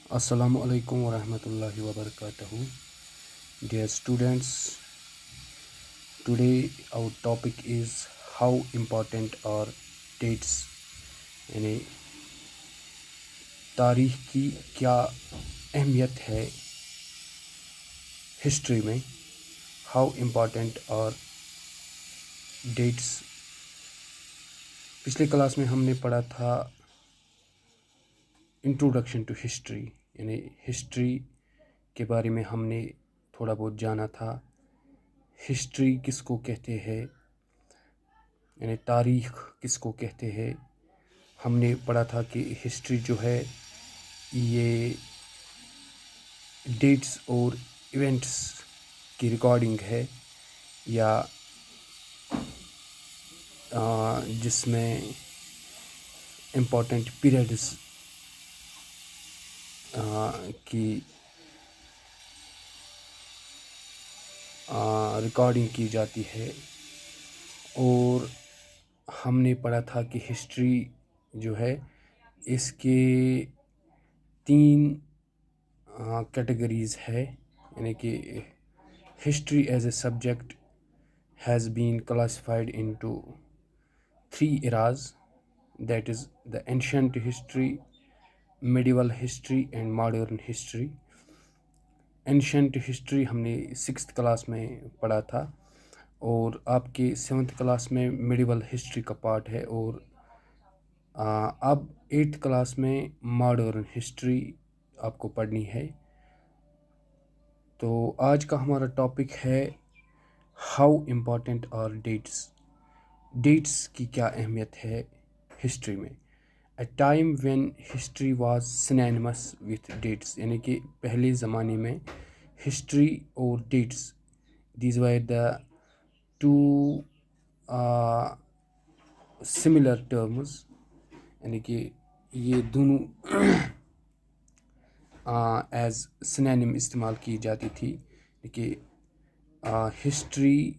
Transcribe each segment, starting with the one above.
Assalamu alaikum wa rahmatullahi wa barakatuhu. Dear students, today our topic is how important are dates. یعنی تاریخ کی کیا اہمیت ہے ہسٹری میں. How important are dates. پچھلے کلاس میں ہم نے پڑھا تھا انٹروڈکشن ٹو ہسٹری، یعنی ہسٹری کے بارے میں ہم نے تھوڑا بہت جانا تھا. ہسٹری کس کو کہتے ہیں، یعنی تاریخ کس کو کہتے ہیں. ہم نے پڑھا تھا کہ ہسٹری جو ہے یہ ڈیٹس اور ایونٹس کی ریکارڈنگ ہے، یا جس میں امپورٹنٹ پیریڈز کی ریکارڈنگ کی جاتی ہے. اور ہم نے پڑھا تھا کہ ہسٹری جو ہے اس کے 3 کیٹیگریز ہے، یعنی کہ history as a subject has been classified into 3 eras, that is the ancient history, medieval history and modern history. Ancient history ہم نے 6th کلاس میں پڑھا تھا، اور آپ کے 7th کلاس میں میڈیول ہسٹری کا پارٹ ہے، اور اب 8th کلاس میں ماڈرن ہسٹری آپ کو پڑھنی ہے. تو آج کا ہمارا ٹاپک ہے how important are dates. Dates کی کیا اہمیت ہے ہسٹری میں. A time when history was synonyms with dates, یعنی کہ پہلے زمانے میں ہسٹری اور dates these were the 2 similar terms, یعنی کہ یہ دونوں ایز سنینم استعمال کی جاتی تھی. کہ ہسٹری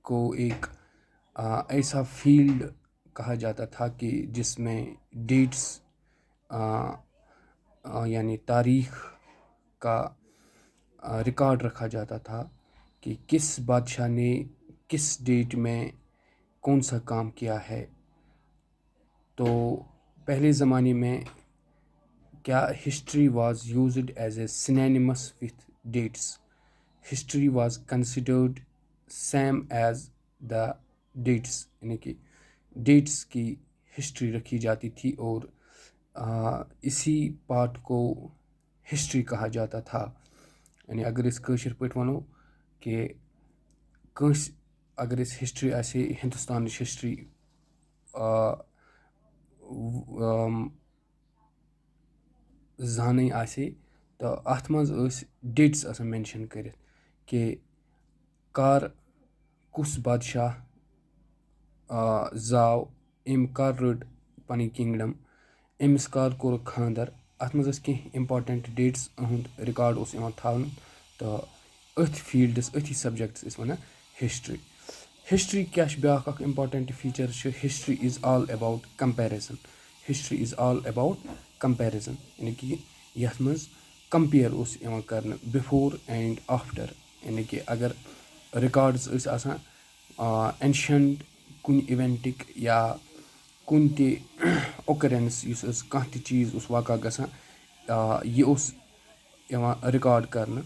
کو ایک ایسا فیلڈ کہا جاتا تھا کہ جس میں ڈیٹس یعنی تاریخ کا ریکارڈ رکھا جاتا تھا کہ کس بادشاہ نے کس ڈیٹ میں کون سا کام کیا ہے. تو پہلے زمانے میں کیا history was used as a synonyms with dates. History was considered same as the dates, یعنی کہ ڈیٹس کی ہسٹری رکھی جاتی تھی، اور اسی پارٹ کو ہسٹری کہا جاتا تھا. یعنی اگر اس کٲشِر پٲٹھۍ وَنو کہ کٲنٛسہِ اگر أسۍ ہسٹری آسہِ ہندوستانٕچ ہسٹری زانٕنۍ آسہِ تہٕ اَتھ منٛز ٲسۍ ڈیٹٕس آسان مٮ۪نشَن کٔرِتھ کہ کر کُس بادشاہ زاو، أمۍ کر رٔٹ پَنٕنۍ کنگڈم، أمِس کر کوٚرُکھ خاندر. اَتھ منٛز ٲسۍ کینٛہہ اِمپاٹنٹ ڈیٹٕس أہُنٛد رِکاڈ اوس یِوان تھاونہٕ، تہٕ أتھۍ فیٖلڈَس أتھی سبجیکٹس ٲسۍ وَنان ہسٹری. ہسٹری کیاہ چھِ بیٛاکھ اکھ اِمپاٹنٹ فیٖچر چھُ history is all ایباؤٹ comparison. History is all ایباؤٹ comparison, یعنی کہ یَتھ منٛز کمپیر اوس یِوان کرنہٕ بِفور اینڈ آفٹر. یعنی کہ اگر رِکاڈٕس ٲسۍ آسان اینشنٹ کُنہِ اِوینٹٕکۍ یا کُنہِ تہِ اوکرینس یُس ٲس، کانٛہہ تہِ چیٖز اوس واقع گژھان، یہِ اوس یِوان رِکاڈ کرنہٕ،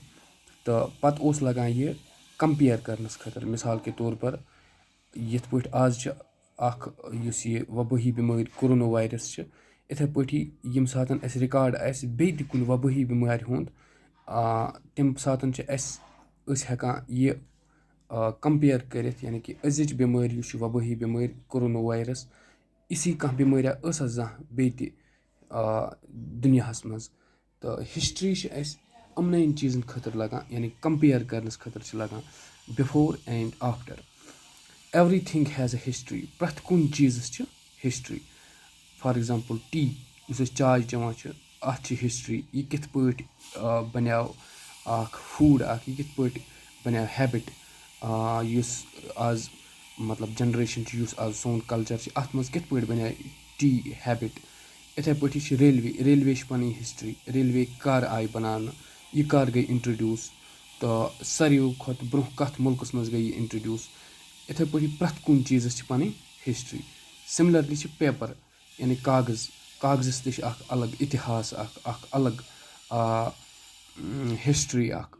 تہٕ پتہٕ اوس لگان یہِ کمپیر کرنس خٲطرٕ. مثال کے طور پر یِتھ پٲٹھۍ آز چھِ اکھ یُس یہِ وبٲہی بٮ۪مٲرۍ کورونا وایرس چھِ، یِتھے پٲٹھی ییٚمہِ ساتہٕ اَسہِ رِکاڈ آسہِ بیٚیہِ تہِ کُنہِ وبٲہی بٮ۪مارِ ہُنٛد، تمہِ ساتہٕ چھِ أسۍ ہٮ۪کان یہِ کمپیر کٔرِتھ. یعنی کہ أزِچ بٮ۪مٲرۍ یُس چھِ وبٲہی بٮ۪مٲرۍ کورونا وایرس، اِسی کانٛہہ بٮ۪مٲریا ٲسا زانٛہہ بیٚیہِ تہِ دُنیاہس منٛز. تہٕ ہسٹری چھِ اَسہِ یِمنٕے چیٖزن خٲطرٕ لگان، یعنی کمپیر کرنس خٲطرٕ چھِ لگان before and after. Every thing has a history. پرٛٮ۪تھ کُنہِ چیٖزس چھِ ہسٹری. فار ایگزامپل ٹی یُس أسۍ چاے چٮ۪وان چھِ، اَتھ چھِ ہسٹری. یہِ کِتھ پٲٹھۍ بنیو اکھ فوڈ اکھ، یہِ کِتھ پٲٹھۍ بنیو ہیبِٹ یُس آز مطلب جنریشن چھِ، یُس آز سون کلچر چھِ، اتھ منٛز کِتھ پٲٹھۍ بنیو ٹی ہیبِٹ. یِتھَے پٲٹھی چھِ ریلوے چھِ پَنٕنۍ ہِسٹرٛی. ریلوے کَر آیہِ بَناونہٕ, یہِ کَر گٔے اِنٹرٛڈیوٗس, تہٕ ساروِیو کھۄتہٕ برونٛہہ کَتھ مُلکَس منٛز گٔے یہِ اِنٹرٛڈیوٗس. یِتھَے پٲٹھی پرٛٮ۪تھ کُنہِ چیٖزَس چھِ پَنٕنۍ ہِسٹرٛی. سِملَرلی چھِ پیپَر یعنی کاغذَس تہِ چھِ اَکھ الگ اِتِحاس اَکھ الگ ہِسٹرٛی اَکھ,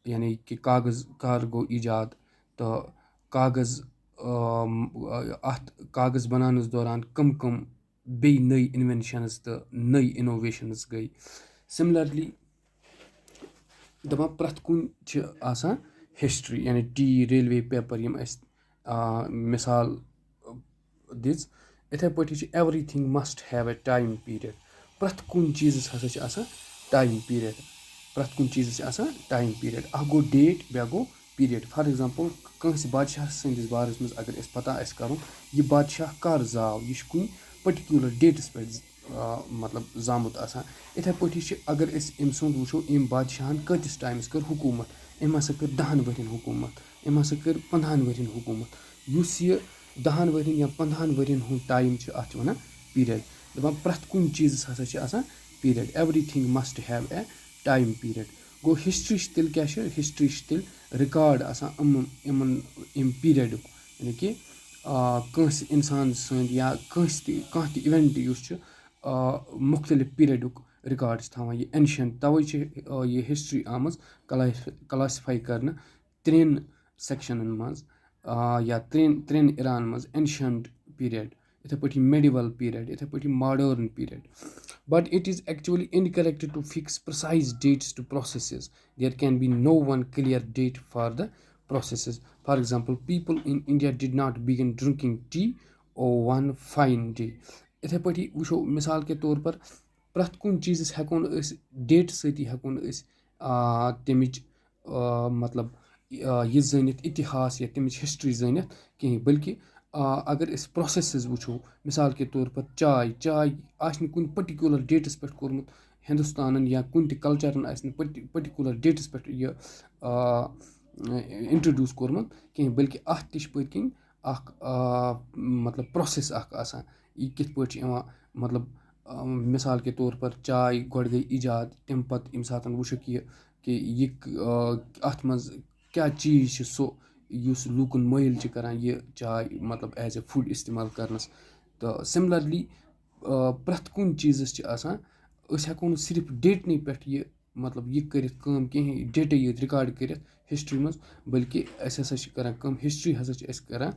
یعنی کہِ کاغذ کَر گوٚو ایجاد تہٕ اَتھ کاغذ بَناونَس دوران کٕم بیٚیہِ نٔے اِنوٮ۪نشَنٕز تہٕ نٔے اِنوویشَنٕز گٔے. سِملَرلی دَپان پرٛٮ۪تھ کُنہِ چھِ آسان ہِسٹرٛی, یعنی ریلوے پیپَر یِم اَسہِ مِثال دِژ. یِتھَے پٲٹھی چھِ everything must have a time period. پرٛٮ۪تھ کُنہِ چیٖزَس ہَسا چھِ آسان ٹایم پیٖریڈ. اَکھ گوٚو ڈیٹ, بیٛاکھ گوٚو پیٖریڈ. فار ایٚگزامپٕل کٲنٛسہِ بادشاہ سٕنٛدِس بارَس منٛز اگر اَسہِ پَتہ آسہِ کَرُن یہِ بادشاہ کَر زاو, یہِ چھُ کُنہِ پٔٹِکیوٗلَر ڈیٹَس پٮ۪ٹھ مطلب زامُت آسان. یِتھَے پٲٹھی چھِ اگر أسۍ أمۍ سُنٛد وٕچھو أمۍ بادشاہَن کۭتِس ٹایمَس کٔر حکوٗمت. أمۍ ہَسا کٔر 10 ؤرۍیَن حکوٗمت, أمۍ ہَسا کٔر 15 ؤرۍیَن حکوٗمت. یُس یہِ 10 ؤرۍیَن یا 15 ؤرۍیَن ہُنٛد ٹایم چھُ اَتھ چھِ وَنان پیٖریڈ. دَپان پرٛٮ۪تھ کُنہِ چیٖزَس ہَسا چھِ آسان period. Everything must have a time period. گوٚو ہِسٹرٛی چھِ تیٚلہِ کیٛاہ چھِ, ہِسٹرٛی چھِ تیٚلہِ رِکاڈ آسان اَمہِ پیٖریڈُک, یعنی کہِ کٲنٛسہِ اِنسان سٕنٛدۍ یا کانٛہہ تہِ اِوٮ۪نٛٹ یُس چھُ مُختلِف پیٖریڈُک رِکاڈ چھِ تھاوان یہِ اٮ۪نشَنٹ. تَوَے چھِ یہِ ہِسٹرٛی آمٕژ کلاسِفاے کَرنہٕ 3 سٮ۪کشَنَن منٛز یا 3 اِراہَن منٛز. اٮ۪نشَنٹ پیٖریڈ, یِتھَے پٲٹھی میڈِوَل پیٖریڈ, یِتھَے پٲٹھی modern period. But it is actually incorrect to fix precise dates to processes. There can be no one clear date for the processes. For example people in India did not begin drinking tea one fine day. یِتھَے پٲٹھی وٕچھو مِثال کے طور پر پرٛٮ۪تھ کُنہِ چیٖزَس ہٮ۪کو نہٕ أسۍ ڈیٹہٕ سۭتی ہٮ۪کو نہٕ أسۍ تَمِچ مطلب یہِ زٲنِتھ اِتِحاس یا تَمِچ ہِسٹرٛی زٲنِتھ کِہیٖنۍ, بٔلکہِ اگر أسۍ پرٛوسٮ۪سٕز وٕچھو مِثال کے طور پر چاے آسہِ نہٕ کُنہِ پٔٹِکیوٗلَر ڈیٹَس پٮ۪ٹھ کوٚرمُت ہِندُستانَن یا کُنہِ تہِ کَلچَرَن آسہِ نہٕ پٔٹِکیوٗلَر ڈیٹَس پٮ۪ٹھ یہِ اِنٹرٛڈیوٗس کوٚرمُت کِہیٖنۍ, بٔلکہِ اَتھ تہِ چھِ پٔتۍ کِنۍ اَکھ مطلب پرٛوسٮ۪س اَکھ آسان. یہِ کِتھ پٲٹھۍ چھِ یِوان مطلب مِثال کے طور پر چاے گۄڈٕ گٔے ایجاد, تَمہِ پَتہٕ ییٚمہِ ساتہٕ وٕچھُکھ یہِ اَتھ منٛز کیٛاہ چیٖز چھِ سُہ یُس لوٗکَن مٲیِل چھِ کَران یہِ چاے مطلب ایز اے فُڈ اِستعمال کَرنَس. تہٕ سِملَرلی پرٛٮ۪تھ کُنہِ چیٖزَس چھِ آسان, أسۍ ہٮ۪کو نہٕ صرف ڈیٹنٕے پٮ۪ٹھ یہِ مطلب یہِ کٔرِتھ کٲم کِہیٖنۍ, ڈیٹَے یٲتۍ رِکاڈ کٔرِتھ ہِسٹرٛی منٛز, بٔلکہِ اَسہِ ہَسا چھِ کَران کٲم, ہِسٹرٛی ہَسا چھِ أسۍ کَران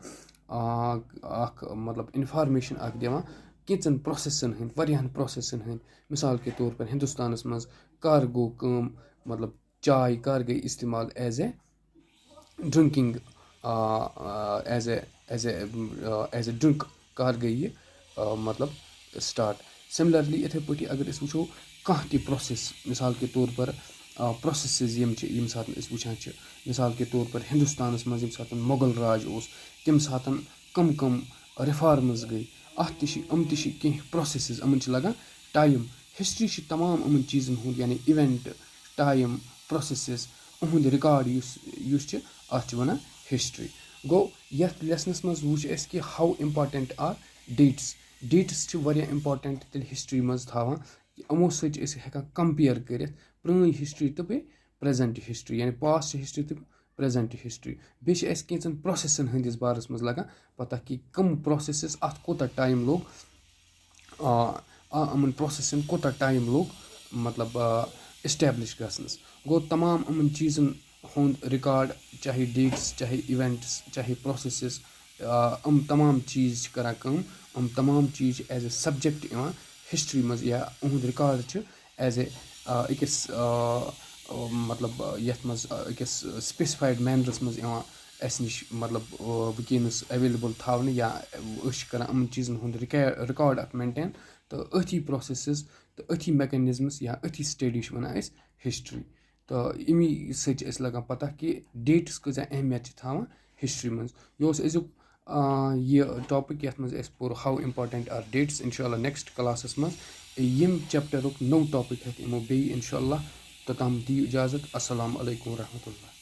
اَکھ مطلب اِنفارمیشَن اَکھ دِوان کینٛژَن پرٛوسٮ۪سَن ہٕنٛدۍ, واریاہَن پرٛوسٮ۪سَن ہٕنٛدۍ. مِثال کے طور پر ہِندُستانَس منٛز کَر گوٚو کٲم مطلب چاے کَر گٔے اِستعمال as a drinking as a drink کَر گٔے یہِ مطلب سٹاٹ. سِملَرلی یِتھَے پٲٹھی اگر أسۍ وٕچھو کانٛہہ تہِ پرٛوسٮ۪س مِثال کے طور پر پرٛوسٮ۪سٕز یِم چھِ ییٚمہِ ساتہٕ أسۍ وٕچھان چھِ مِثال کے طور پر ہِندُستانَس منٛز ییٚمہِ ساتہٕ مۄغل راج اوس تَمہِ ساتہٕ کٕم رِفارمٕز گٔے, اَتھ تہِ چھِ تہِ چھِ کینٛہہ پرٛوسٮ۪سٕز, یِمَن چھِ لَگان ٹایم. ہِسٹرٛی چھِ تمام یِمَن چیٖزَن ہُنٛد یعنی اِوٮ۪نٛٹ, ٹایم, پرٛوسٮ۪سٕز یِہُنٛد رِکاڈ یُس چھِ اَتھ چھِ وَنان ہِسٹرٛی. گوٚو یَتھ لیسنَس منٛز وٕچھ اَسہِ کہِ ہَو اِمپاٹَنٛٹ آر ڈیٹٕس چھِ واریاہ اِمپاٹَنٛٹ تیٚلہِ ہِسٹرٛی منٛز تھاوان کہِ یِمو سۭتۍ چھِ أسۍ ہٮ۪کان کَمپِیَر کٔرِتھ پرٛٲنۍ ہِسٹرٛی تہٕ بیٚیہِ پرٛٮ۪زَنٛٹ ہِسٹرٛی, یعنی پاسٹ ہِسٹرٛی تہٕ پرٛٮ۪زَنٛٹ ہِسٹرٛی. بیٚیہِ چھِ اَسہِ کینٛژَن پرٛوسٮ۪سَن ہٕنٛدِس بارَس منٛز لَگان پَتہ کہِ کٕم پرٛوسٮ۪سٕز اَتھ کوٗتاہ ٹایم لوٚگ, یِمَن پرٛوسٮ۪سَن کوٗتاہ ٹایم لوٚگ مطلب اِسٹیبلِش گژھنَس. گوٚو تمام یِمَن چیٖزَن ہُنٛد رِکاڈ, چاہے ڈیٹٕس, چاہے اِوٮ۪نٛٹٕس, چاہے پرٛوسٮ۪سٕز, یِم تمام چیٖز چھِ کَران کٲم, یِم تمام چیٖز چھِ ایز اے سَبجَکٹ یِوان ہِسٹرٛی منٛز, یا یِہُنٛد رِکاڈ چھِ ایز اے أکِس مطلب یَتھ منٛز أکِس سٕپیسِفایڈ مینرَس منٛز یِوان اَسہِ نِش مطلب وٕنکیٚنَس ایویلیبٕل تھاونہٕ, یا أسۍ چھِ کَران یِمَن چیٖزَن ہُنٛد رِکاڈ اَکھ مینٹین. تہٕ أتھی پرٛوسٮ۪سٕز تہٕ أتھی میکَنِزمٕز یا أتھی سٹیڈی چھِ وَنان أسۍ ہِسٹرٛی. تہٕ اَمی سۭتۍ چھِ اَسہِ لَگان پَتہ کہِ ڈیٹٕس کۭژاہ اہمیت چھِ تھاوان ہِسٹرٛی منٛز. یہِ اوس أزیُک یہِ ٹاپِک یَتھ منٛز اَسہِ پوٚر ہَو اِمپاٹَنٛٹ آر ڈیٹٕس. اِنشاء اللہ نیکسٹ کلاسَس منٛز ییٚمہِ چَپٹَرُک نوٚو ٹاپِک ہٮ۪تھ یِمو بیٚیہِ اِنشاء اللہ. توٚتام دِیِو اِجازت. اَسَلامُ علیکُم ورحمتہ اللہ.